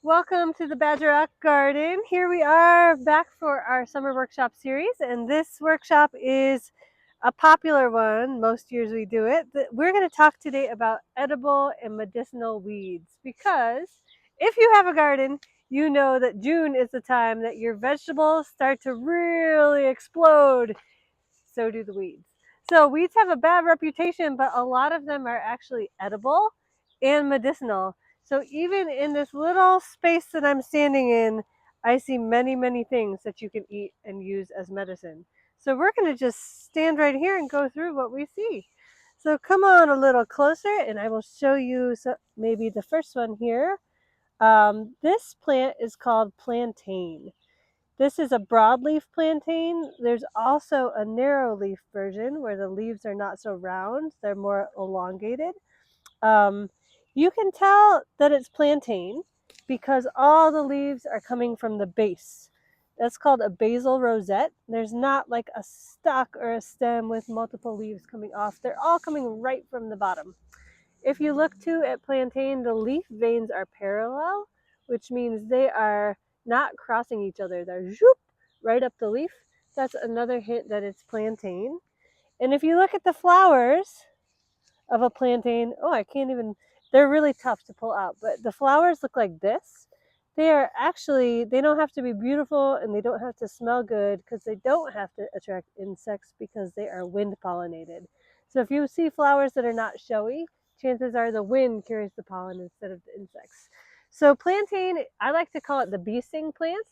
Welcome to the Badger Rock Garden. Here we are back for our summer workshop series, and this workshop is a popular one. Most years we do it. We're going to talk today about edible and medicinal weeds because if you have a garden, you know that June is the time that your vegetables start to really explode. So do the weeds. So weeds have a bad reputation, but a lot of them are actually edible and medicinal. So even in this little space that I'm standing in, I see many, many things that you can eat and use as medicine. So we're going to just stand right here and go through what we see. So come on a little closer and I will show you maybe the first one here. This plant is called plantain. This is a broadleaf plantain. There's also a narrow leaf version where the leaves are not so round, they're more elongated. Um, you can tell that it's plantain because all the leaves are coming from the base. That's called a basal rosette. There's not like a stalk or a stem with multiple leaves coming off. They're all coming right from the bottom. If you look too at plantain, the leaf veins are parallel, which means they are not crossing each other. They're zoop, right up the leaf. That's another hint that it's plantain. And if you look at the flowers of a plantain, oh, I can't even, they're really tough to pull out, but the flowers look like this. They are actually, they don't have to be beautiful and they don't have to smell good because they don't have to attract insects because they are wind pollinated. So if you see flowers that are not showy, chances are the wind carries the pollen instead of the insects. So plantain, I like to call it the bee sting plant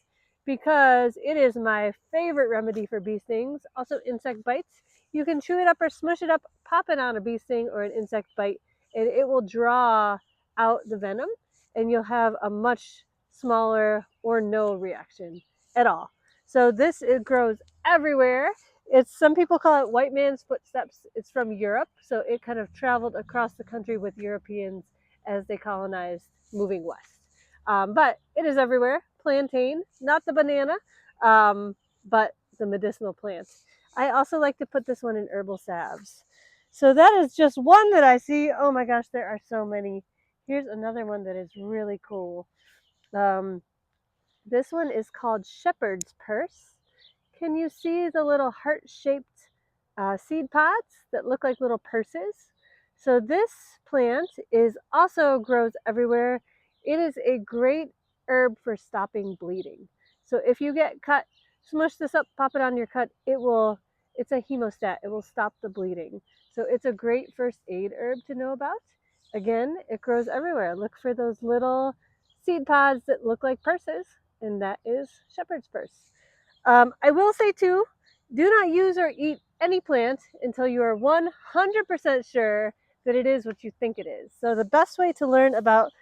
because it is my favorite remedy for bee stings. Also insect bites. You can chew it up or smush it up, pop it on a bee sting or an insect bite, and it will draw out the venom, and you'll have a much smaller or no reaction at all. So this, it grows everywhere. It's, some people call it white man's footsteps. It's from Europe, so it kind of traveled across the country with Europeans as they colonized moving west. But it is everywhere. Plantain, not the banana, but the medicinal plant. I also like to put this one in herbal salves. So that is just one that I see. Oh my gosh, there are so many. Here's another one that is really cool. Um, this one is called shepherd's purse. Can you see the little heart-shaped seed pods that look like little purses? So this plant is also grows everywhere. It is a great herb for stopping bleeding. So if you get cut, smush this up, pop it on your cut. It's a hemostat. It will stop the bleeding. So it's a great first aid herb to know about. Again, it grows everywhere. Look for those little seed pods that look like purses, and that is shepherd's purse. I will say too, do not use or eat any plant until you are 100% sure that it is what you think it is. So the best way to learn about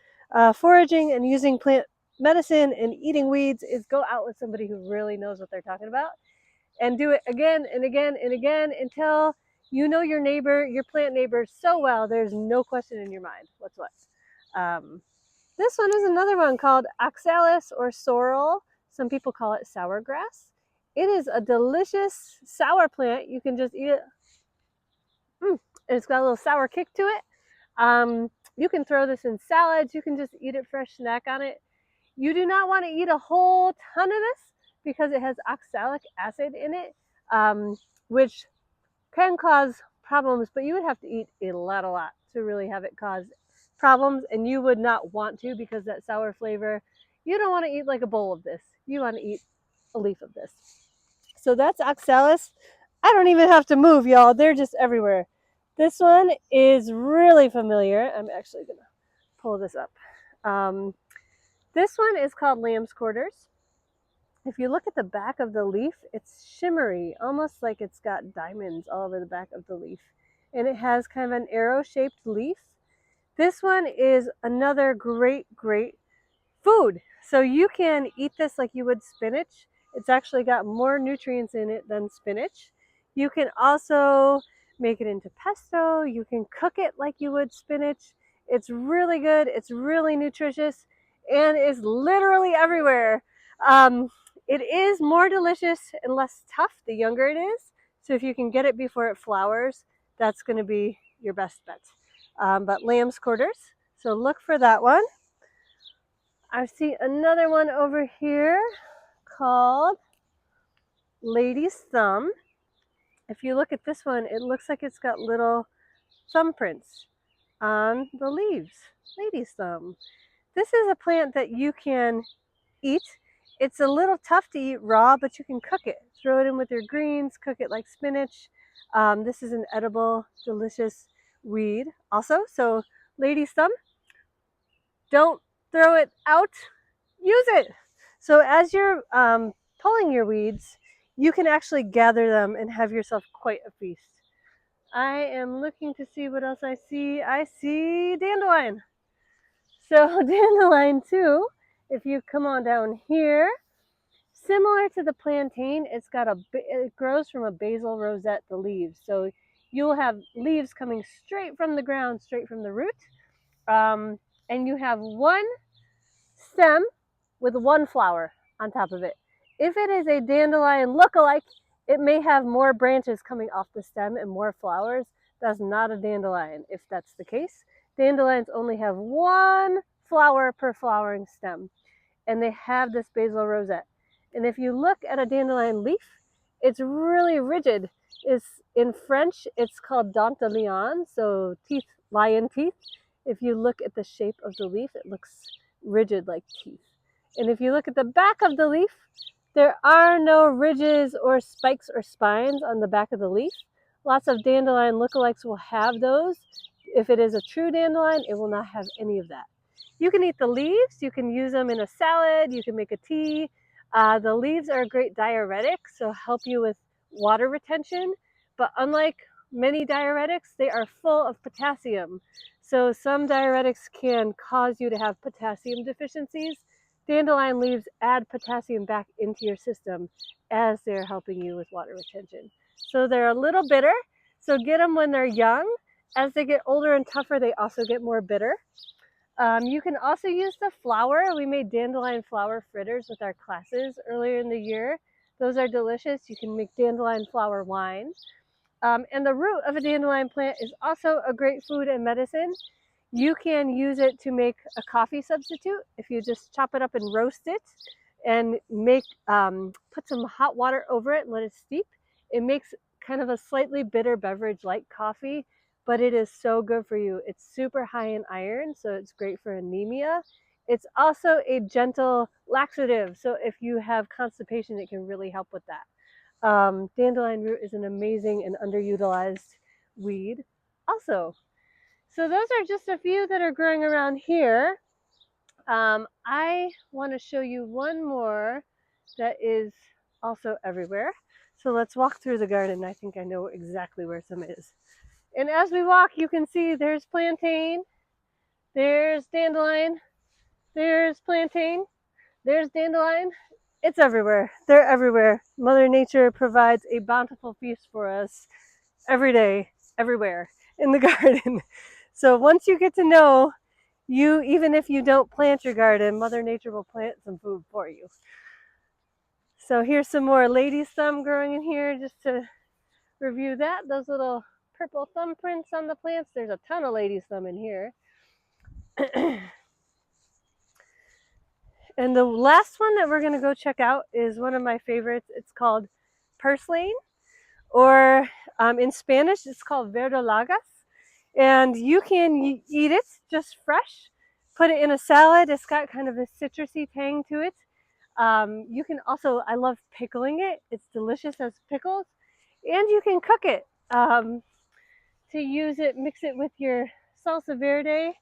foraging and using plant medicine and eating weeds is go out with somebody who really knows what they're talking about and do it again and again and again until you know your neighbor, your plant neighbor so well, there's no question in your mind what's what. Um, this one is another one called oxalis or sorrel. Some people call it sour grass. It is a delicious sour plant. You can just eat it. And it's got a little sour kick to it. You can throw this in salads. You can just eat it fresh, snack on it. You do not want to eat a whole ton of this because it has oxalic acid in it, which can cause problems, but you would have to eat a lot to really have it cause problems, and you would not want to because that sour flavor, you don't want to eat like a bowl of this. You want to eat a leaf of this. So that's oxalis. I don't even have to move, y'all. They're just everywhere. This one is really familiar. I'm actually going to pull this up. This one is called lamb's quarters. If you look at the back of the leaf, it's shimmery, almost like it's got diamonds all over the back of the leaf. And it has kind of an arrow-shaped leaf. This one is another great food. So you can eat this like you would spinach. It's actually got more nutrients in it than spinach. You can also make it into pesto. You can cook it like you would spinach. It's really good. It's really nutritious and is literally everywhere. It is more delicious and less tough the younger it is. So if you can get it before it flowers, that's going to be your best bet. But lamb's quarters. So look for that one. I see another one over here called Lady's Thumb. If you look at this one, it looks like it's got little thumbprints on the leaves. Lady's Thumb. This is a plant that you can eat. It's a little tough to eat raw, but you can cook it. Throw it in with your greens, cook it like spinach. This is an edible, delicious weed also. So lady's thumb, don't throw it out, use it. So as you're pulling your weeds, you can actually gather them and have yourself quite a feast. I am looking to see what else I see. I see dandelion. So dandelion too, if you come on down here, similar to the plantain, it grows from a basal rosette, the leaves. So you'll have leaves coming straight from the ground, straight from the root. And you have one stem with one flower on top of it. If it is a dandelion look-alike, it may have more branches coming off the stem and more flowers. That's not a dandelion. If that's the case, dandelions only have one flower per flowering stem, and they have this basal rosette. And if you look at a dandelion leaf, it's really rigid. In French, it's called dandelion, so teeth, lion teeth. If you look at the shape of the leaf, it looks rigid like teeth. And if you look at the back of the leaf, there are no ridges or spikes or spines on the back of the leaf. Lots of dandelion lookalikes will have those. If it is a true dandelion, it will not have any of that. You can eat the leaves, you can use them in a salad, you can make a tea. The leaves are a great diuretic, so help you with water retention. But unlike many diuretics, they are full of potassium. So some diuretics can cause you to have potassium deficiencies. Dandelion leaves add potassium back into your system as they're helping you with water retention. So they're a little bitter, so get them when they're young. As they get older and tougher, they also get more bitter. You can also use the flower. We made dandelion flower fritters with our classes earlier in the year. Those are delicious. You can make dandelion flower wine. And the root of a dandelion plant is also a great food and medicine. You can use it to make a coffee substitute if you just chop it up and roast it and put some hot water over it and let it steep. It makes kind of a slightly bitter beverage like coffee, but it is so good for you. It's super high in iron, so it's great for anemia. It's also a gentle laxative, so if you have constipation, it can really help with that. Dandelion root is an amazing and underutilized weed also. So those are just a few that are growing around here. I want to show you one more that is also everywhere. So let's walk through the garden. I think I know exactly where some is. And as we walk, you can see there's plantain, there's dandelion, there's plantain, there's dandelion. It's everywhere. They're everywhere. Mother Nature provides a bountiful feast for us every day, everywhere in the garden. So once you get to know, even if you don't plant your garden, Mother Nature will plant some food for you. So here's some more lady's thumb growing in here just to review that. Those little purple thumbprints on the plants. There's a ton of lady's thumb in here. And the last one that we're going to go check out is one of my favorites. It's called purslane, or in Spanish, it's called verdolagas. And you can eat it just fresh, put it in a salad. It's got kind of a citrusy tang to it. You can also, I love pickling it. It's delicious as pickles. And you can cook it to use it, mix it with your salsa verde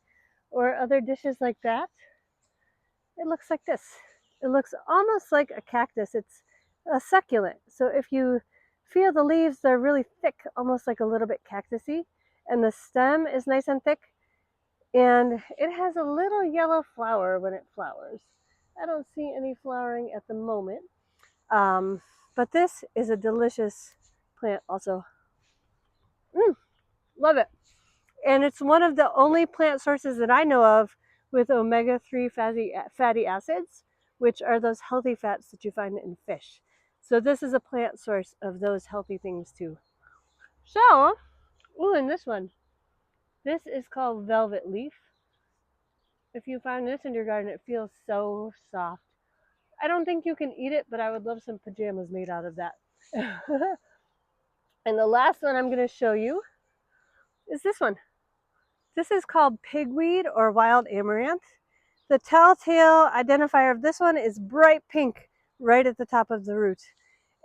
or other dishes like that. It looks like this. It looks almost like a cactus. It's a succulent. So if you feel the leaves, they're really thick, almost like a little bit cactusy. And the stem is nice and thick. And it has a little yellow flower when it flowers. I don't see any flowering at the moment. But this is a delicious plant also. Love it. And it's one of the only plant sources that I know of with omega-3 fatty acids, which are those healthy fats that you find in fish. So this is a plant source of those healthy things too. So, and this one. This is called velvet leaf. If you find this in your garden, it feels so soft. I don't think you can eat it, but I would love some pajamas made out of that. And the last one I'm going to show you is this one. This is called pigweed or wild amaranth. The telltale identifier of this one is bright pink right at the top of the root.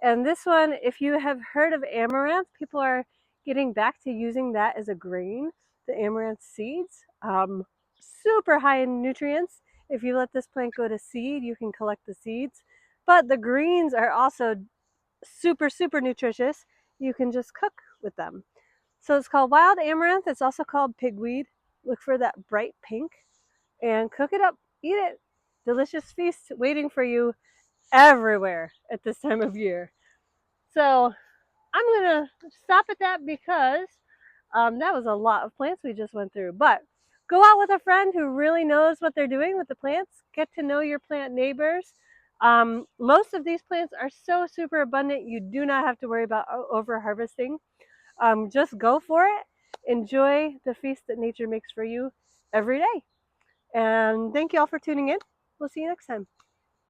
And this one, if you have heard of amaranth, people are getting back to using that as a grain, the amaranth seeds. Super high in nutrients. If you let this plant go to seed, you can collect the seeds. But the greens are also super, super nutritious. You can just cook with them. So it's called wild amaranth. It's also called pigweed. Look for that bright pink and cook it up. Eat it. Delicious feast waiting for you everywhere at this time of year. So I'm going to stop at that because that was a lot of plants we just went through. But go out with a friend who really knows what they're doing with the plants. Get to know your plant neighbors. Most of these plants are so super abundant, you do not have to worry about over harvesting. Just go for it. Enjoy the feast that nature makes for you every day. And thank you all for tuning in. We'll see you next time.